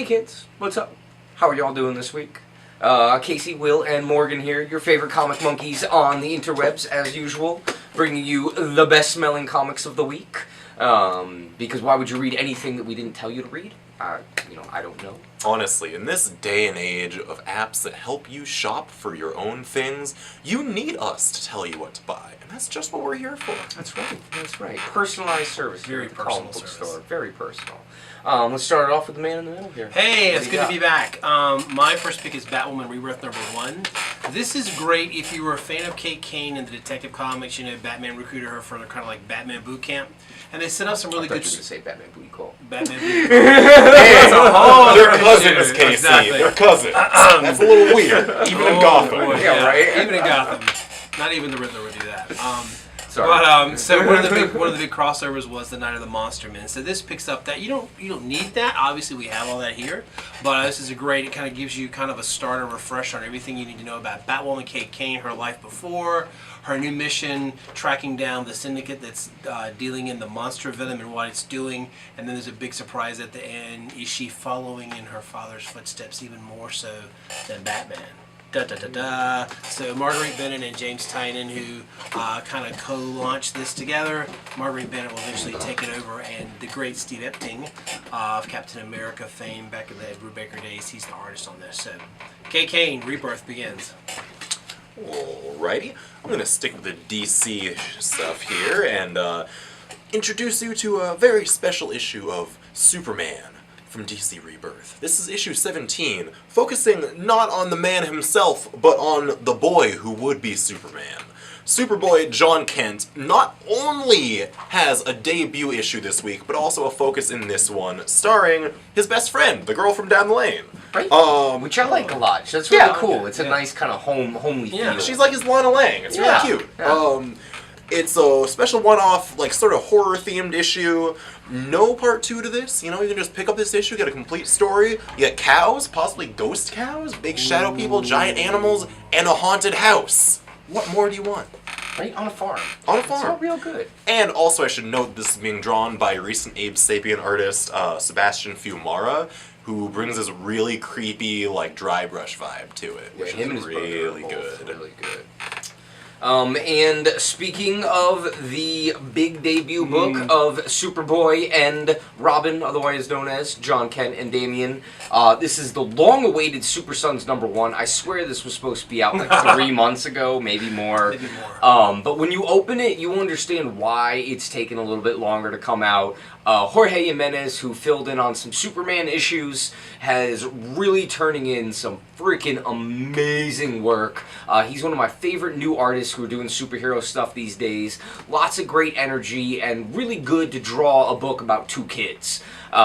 Hey kids, what's up? How are y'all doing this week? Casey, Will, and Morgan here, your favorite comic monkeys on the interwebs, as usual, bringing you the best smelling comics of the week. Because why would you read anything that we didn't tell you to read? I don't know. Honestly, in this day and age of apps that help you shop for your own things, you need us to tell you what to buy. And that's just what we're here for. That's right. That's right. Personalized service. Very personal service. Store. Very personal. Let's start it off with the man in the middle here. Hey, it's good to be back. My first pick is Batwoman Rebirth #1. This is great if you were a fan of Kate Kane and the Detective Comics. You know, Batman recruited her for kind of like Batman boot camp. And they set up some really good... I thought you were going to say Batman Booty Call. Batman Booty Call. They're cousins, Casey. Exactly. They're cousins. That's a little weird. Even in Gotham. Boy, yeah, right? Even in Gotham. Not even the Riddler would do that. Sorry. But so one of the big crossovers was the Night of the Monster Men. So this picks up that you don't need that. Obviously we have all that here, but this is a great. It kind of gives you kind of a starter refresh on everything you need to know about Batwoman, Kate Kane, her life before, her new mission, tracking down the syndicate that's dealing in the monster venom and what it's doing, and then there's a big surprise at the end. Is she following in her father's footsteps even more so than Batman? So Marguerite Bennett and James Tynion, who kind of co-launched this together. Marguerite Bennett will eventually take it over, and the great Steve Epting of Captain America fame back in the Ed Brubaker days, he's the artist on this. So Kate Kane, Rebirth begins. Alrighty, I'm going to stick with the DC stuff here and introduce you to a very special issue of Superman from DC Rebirth. This is issue 17, focusing not on the man himself, but on the boy who would be Superman. Superboy John Kent not only has a debut issue this week, but also a focus in this one, starring his best friend, the girl from down the lane. Right. Which I like a lot. That's really cool. It's a nice kind of homely feel. She's like his Lana Lang. It's really cute. Yeah. It's a special one-off, like, sort of horror-themed issue. No part 2 to this. You know, you can just pick up this issue, get a complete story. You get cows, possibly ghost cows, big shadow people, giant animals, and a haunted house. What more do you want? Right? On a farm. On a farm. It's all real good. And also, I should note, this is being drawn by recent Abe Sapien artist, Sebastian Fiumara, who brings this really creepy, like, dry brush vibe to it, which is really good. Really good. And speaking of the big debut book of Superboy and Robin, otherwise known as John Kent and Damian, this is the long-awaited Super Sons #1. I swear this was supposed to be out like 3 months ago, maybe more. Maybe more. But when you open it, you understand why it's taken a little bit longer to come out. Jorge Jimenez, who filled in on some Superman issues, has really turning in some freaking amazing work. He's one of my favorite new artists who are doing superhero stuff these days. Lots of great energy and really good to draw a book about 2 kids. Pete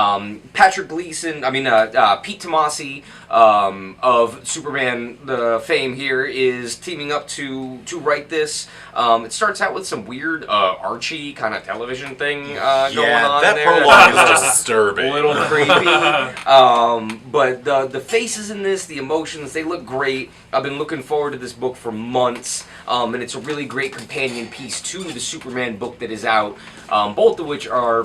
Tomasi of Superman, the fame here, is teaming up to write this. It starts out with some weird Archie kind of television thing going on that there. prologue is disturbing. A little creepy. But the faces in this, the emotions, they look great. I've been looking forward to this book for months, and it's a really great companion piece to the Superman book that is out, both of which are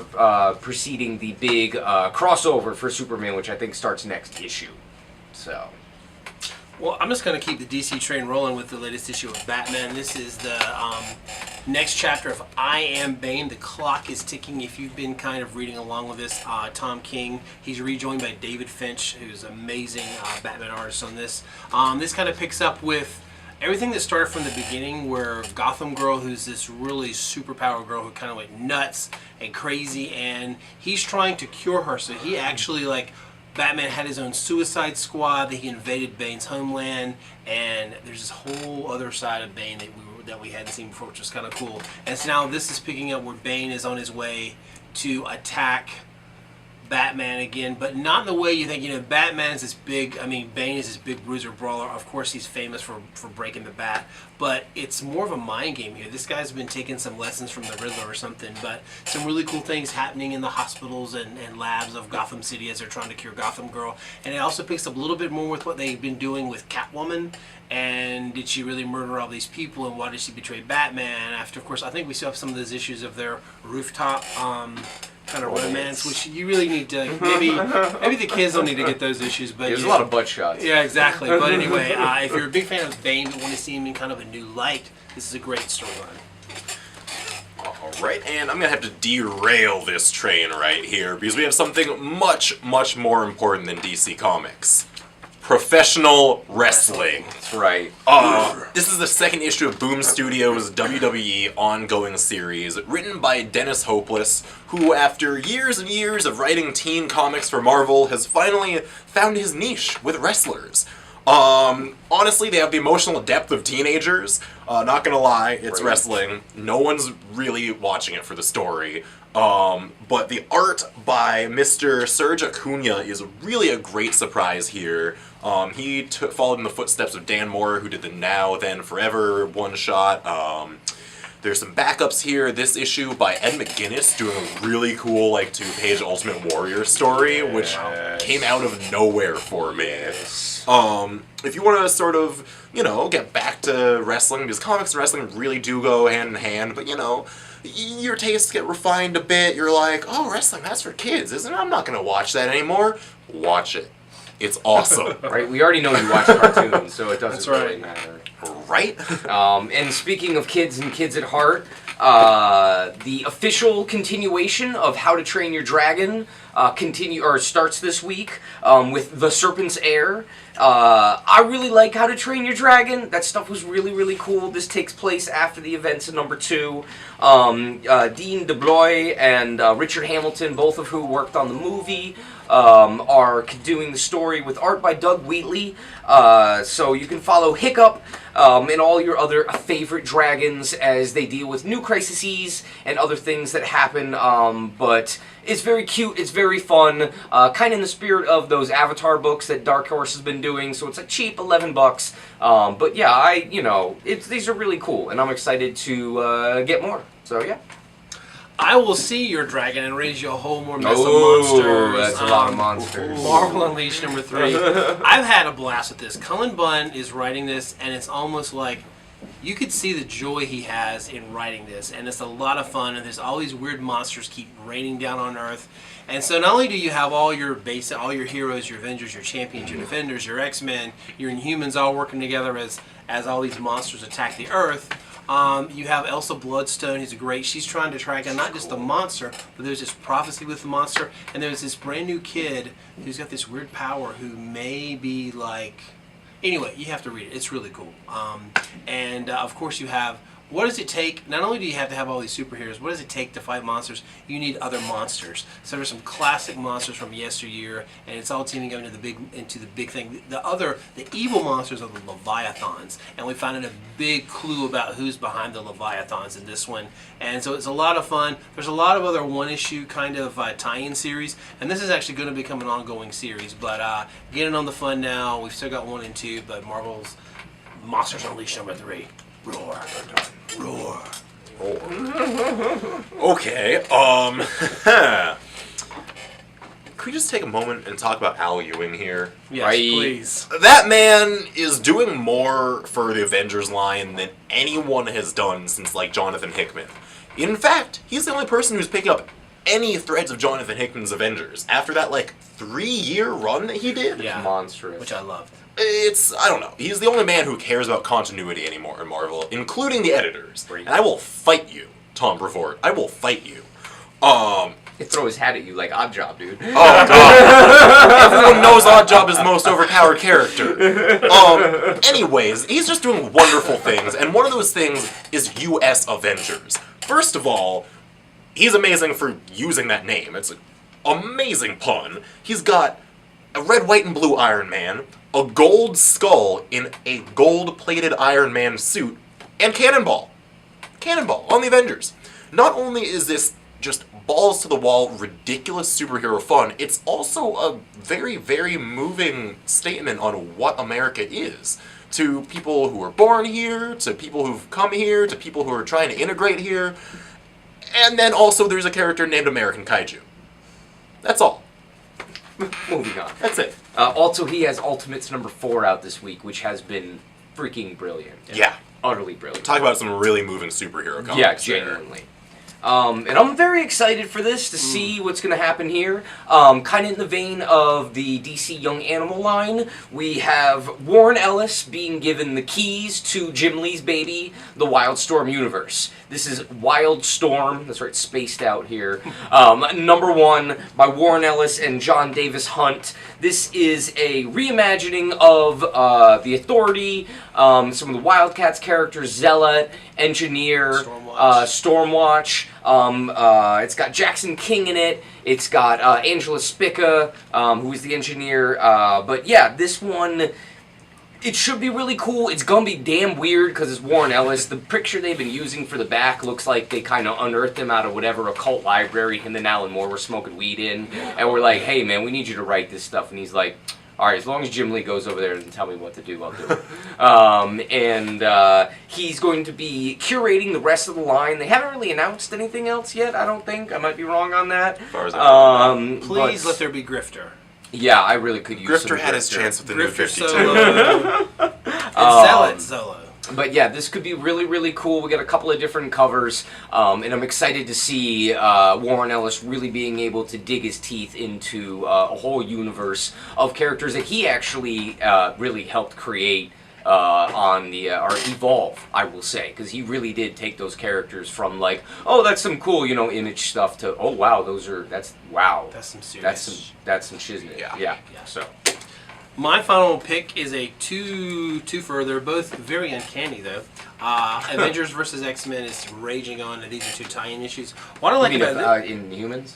preceding the big crossover for Superman, which I think starts next issue. So... Well, I'm just going to keep the DC train rolling with the latest issue of Batman. This is the next chapter of I Am Bane. The clock is ticking. If you've been kind of reading along with this, Tom King, he's rejoined by David Finch, who's an amazing Batman artist on this. This kind of picks up with everything that started from the beginning, where Gotham Girl, who's this really superpower girl who kind of went nuts and crazy, and he's trying to cure her. So he actually, like... Batman had his own Suicide Squad, that he invaded Bane's homeland, and there's this whole other side of Bane that we hadn't seen before, which was kind of cool. And so now this is picking up where Bane is on his way to attack Batman again, but not in the way you think. You know, Batman's this big, Bane is this big bruiser brawler. Of course, he's famous for breaking the bat, but it's more of a mind game here. This guy's been taking some lessons from the Riddler or something, but some really cool things happening in the hospitals and labs of Gotham City as they're trying to cure Gotham Girl. And it also picks up a little bit more with what they've been doing with Catwoman, and did she really murder all these people, and why did she betray Batman? After, of course, I think we still have some of those issues of their rooftop kind of romance, which you really need to, maybe the kids don't need to get those issues, but There's a lot of butt shots. Yeah, exactly. But anyway, if you're a big fan of Bane but want to see him in kind of a new light, this is a great storyline. Alright, and I'm gonna have to derail this train right here because we have something much, much more important than DC Comics. Professional wrestling. That's right. This is the second issue of Boom Studios' WWE ongoing series, written by Dennis Hopeless, who, after years and years of writing teen comics for Marvel, has finally found his niche with wrestlers. Honestly, they have the emotional depth of teenagers. Not gonna lie, it's wrestling. No one's really watching it for the story. But the art by Mr. Serge Acuna is really a great surprise here. He followed in the footsteps of Dan Moore, who did the Now, Then, Forever one-shot. There's some backups here. This issue by Ed McGuinness doing a really cool, like, 2-page Ultimate Warrior story, which came out of nowhere for me. If you want to sort of, get back to wrestling, because comics and wrestling really do go hand in hand, but, your tastes get refined a bit. You're like, oh, wrestling, that's for kids, isn't it? I'm not going to watch that anymore. Watch it. It's awesome. Right, we already know you watch cartoons, so it doesn't really matter. Right? And speaking of kids and kids at heart, the official continuation of How to Train Your Dragon starts this week with The Serpent's Heir. I really like How to Train Your Dragon. That stuff was really, really cool. This takes place after the events of number 2. Dean DeBlois and Richard Hamilton, both of who worked on the movie, are doing the story with art by Doug Wheatley. So you can follow Hiccup and all your other favorite dragons as they deal with new crises and other things that happen. But it's very cute, it's very fun, kind of in the spirit of those Avatar books that Dark Horse has been doing, so it's a cheap $11. But yeah, these are really cool, and I'm excited to get more, so yeah. I will see your dragon and raise you a whole more mess of monsters. That's a lot of monsters. Marvel Unleashed number 3. I've had a blast with this. Cullen Bunn is writing this, and it's almost like you could see the joy he has in writing this, and it's a lot of fun, and there's all these weird monsters keep raining down on Earth. And so not only do you have all your heroes, your Avengers, your Champions, your Defenders, your X-Men, your Inhumans all working together as all these monsters attack the Earth, you have Elsa Bloodstone, who's she's trying to track down not just the monster, but there's this prophecy with the monster, and there's this brand new kid who's got this weird power who may be like... Anyway, you have to read it. It's really cool. Of course you have... What does it take? Not only do you have to have all these superheroes, what does it take to fight monsters? You need other monsters. So there's some classic monsters from yesteryear, and it's all teaming up into the big thing. The evil monsters are the Leviathans, and we found out a big clue about who's behind the Leviathans in this one. And so it's a lot of fun. There's a lot of other one-issue kind of tie-in series, and this is actually going to become an ongoing series. But get in on the fun now. We've still got 1 and 2, but Marvel's Monsters Unleashed number 3. Roar. Roar. Okay, Could we just take a moment and talk about Al Ewing here? Yes, please. That man is doing more for the Avengers line than anyone has done since, like, Jonathan Hickman. In fact, he's the only person who's picking up any threads of Jonathan Hickman's Avengers after that, 3-year run that he did. Yeah, monstrous. Which I loved. I don't know. He's the only man who cares about continuity anymore in Marvel, including the editors. And I will fight you, Tom Brevoort. I will fight you. He'd throw his hat at you like Oddjob, dude. Oh, God. Everyone knows Oddjob is the most overpowered character. Anyways, he's just doing wonderful things, and one of those things is U.S. Avengers. First of all, he's amazing for using that name. It's an amazing pun. He's got a red, white, and blue Iron Man, a gold skull in a gold-plated Iron Man suit, and Cannonball. Cannonball on the Avengers. Not only is this just balls-to-the-wall, ridiculous superhero fun, it's also a very, very moving statement on what America is. To people who are born here, to people who've come here, to people who are trying to integrate here. And then also there's a character named American Kaiju. That's all. Moving on. That's it. Also, he has Ultimates number 4 out this week, which has been freaking brilliant. Yeah. Utterly brilliant. Talk about some really moving superhero comics. Yeah, genuinely. And I'm very excited for this to see what's going to happen here. Kind of in the vein of the DC Young Animal line, we have Warren Ellis being given the keys to Jim Lee's baby, the Wildstorm universe. This is Wildstorm, that's right, spaced out here. #1 by Warren Ellis and John Davis Hunt. This is a reimagining of the Authority, some of the Wildcats characters, Zealot, Engineer, Stormwatch. It's got Jackson King in it. It's got Angela Spica, who is the Engineer. But yeah, this one, it should be really cool. It's gonna be damn weird because it's Warren Ellis. The picture they've been using for the back looks like they kind of unearthed him out of whatever occult library him and Alan Moore were smoking weed in. And we're like, hey man, we need you to write this stuff. And he's like, all right, as long as Jim Lee goes over there and tell me what to do, I'll do it. He's going to be curating the rest of the line. They haven't really announced anything else yet, I don't think. I might be wrong on that. As far as I know. Please let there be Grifter. Yeah, I really could use some Grifter had his chance with the new 52. Solo. And Zealot solo. But yeah, this could be really, really cool. We got a couple of different covers, and I'm excited to see Warren Ellis really being able to dig his teeth into a whole universe of characters that he actually really helped create on the or evolve, I will say, because he really did take those characters from like, oh, that's some cool, image stuff to, oh wow, that's some serious. That's some shiznit. Yeah. So. My final pick is a two-fer. They're both very uncanny, though. Avengers vs. X-Men is raging on, and these are two tie-in issues. What I like about this... Inhumans?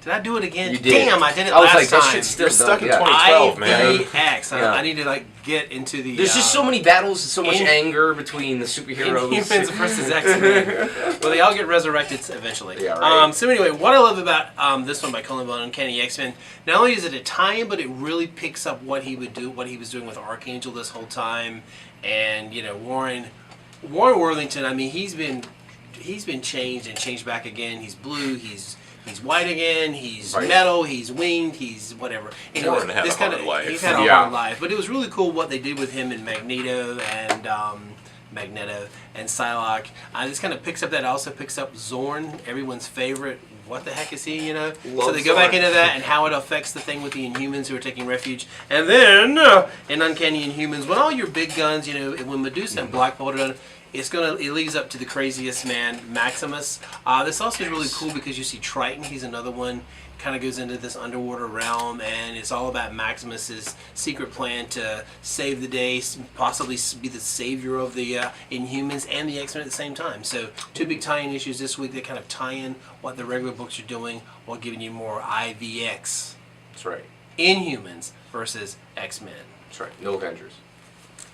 Did I do it again? You did. Damn, I did it last time. I was like, that shit's still You're stuck in 2012, man. IAX. I need to, get into the... There's just so many battles and so much anger between the superheroes. Inhumans versus X-Men. Well, they all get resurrected eventually. Yeah, right. So anyway, what I love about this one by Cullen Bunn, Uncanny X-Men, not only is it a tie-in, but it really picks up what he would do, what he was doing with Archangel this whole time. And, Warren Worthington, I mean, he's been changed and changed back again. He's blue, he's white again, he's metal, he's winged, he's whatever. Warren had a hard life. He's had a hard life. But it was really cool what they did with him in Magneto and Psylocke. This kind of picks up that. Also picks up Zorn, everyone's favorite. What the heck is he, So they go back into that and how it affects the thing with the Inhumans who are taking refuge. And then, in Uncanny Inhumans, when all your big guns, when Medusa and Black Bolt are done, it leads up to the craziest man, Maximus. This also is really cool because you see Triton. He's another one. Kind of goes into this underwater realm, and it's all about Maximus's secret plan to save the day, possibly be the savior of the Inhumans and the X-Men at the same time. So two big tie-in issues this week that kind of tie in what the regular books are doing while giving you more IVX. That's right. Inhumans versus X-Men. That's right. No Avengers.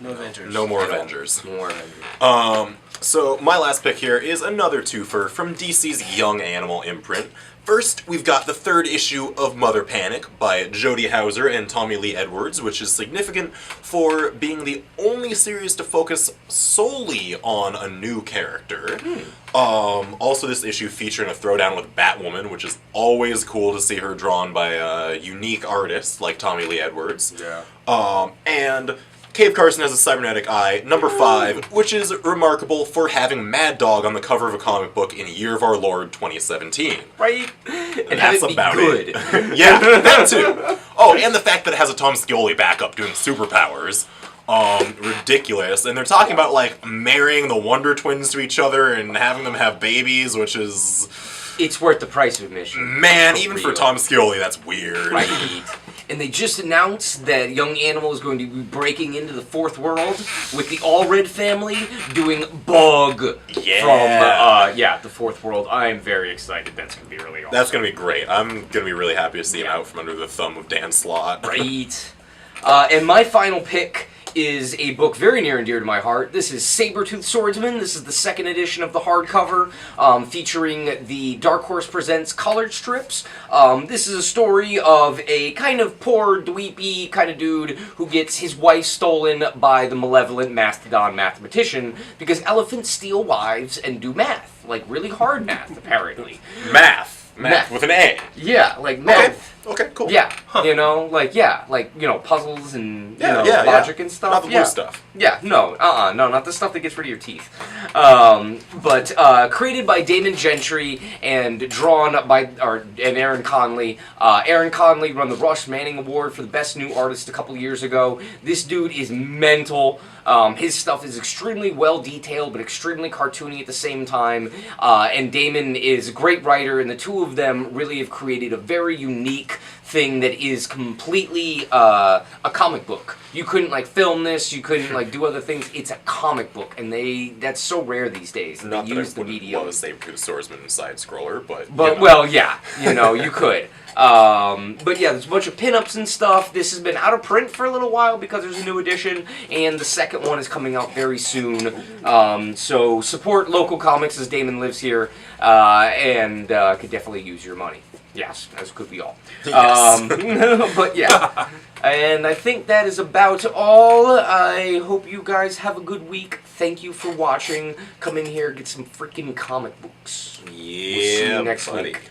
No Avengers. No more Avengers. No more Avengers. So my last pick here is another twofer from DC's Young Animal imprint. First, we've got the third issue of Mother Panic by Jody Houser and Tommy Lee Edwards, which is significant for being the only series to focus solely on a new character. Also, this issue featuring a throwdown with Batwoman, which is always cool to see her drawn by a unique artist like Tommy Lee Edwards. Yeah. And Cave Carson has a cybernetic eye, number 5, which is remarkable for having Mad Dog on the cover of a comic book in Year of Our Lord 2017. Right? And that's about it. Yeah, that too. Oh, and the fact that it has a Tom Scioli backup doing superpowers. Ridiculous. And they're talking about, marrying the Wonder Twins to each other and having them have babies, which is... It's worth the price of admission. Man, even for Tom Scioli, that's weird. Right. And they just announced that Young Animal is going to be breaking into the fourth world with the Allred family doing Bug from the fourth world. I'm very excited. That's going to be really awesome. That's going to be great. I'm going to be really happy to see him out from under the thumb of Dan Slott. Right. And my final pick is a book very near and dear to my heart. This is Sabertooth Swordsman. This is the second edition of the hardcover, featuring the Dark Horse Presents colored strips. This is a story of a kind of poor, dweepy kind of dude who gets his wife stolen by the malevolent mastodon mathematician because elephants steal wives and do math. Like, really hard math, apparently. Math with an A. Yeah, like math. Okay, cool. Yeah. You know, like, yeah, like, you know, puzzles and, you know, yeah. logic and stuff. Not the blue stuff. Yeah, no, no, not the stuff that gets rid of your teeth. But created by Damon Gentry and drawn by, and Aaron Conley. Aaron Conley won the Rush Manning Award for the Best New Artist a couple years ago. This dude is mental. His stuff is extremely well detailed, but extremely cartoony at the same time. And Damon is a great writer, and the two of them really have created a very unique thing that is completely a comic book. You couldn't like film this, you couldn't like do other things. It's a comic book, and that's so rare these days. Not they that use I the wouldn't medium. love a Sabertooth Swordsman side scroller, but you know. Well, yeah, you know, you could. But yeah, there's a bunch of pinups and stuff. This has been out of print for a little while because there's a new edition, and the second one is coming out very soon. So support local comics as Damon lives here, and could definitely use your money. Yes, as could we all. Yes. But yeah, and I think that is about all. I hope you guys have a good week. Thank you for watching. Come in here, get some freaking comic books. Yeah, We'll see you next buddy. week.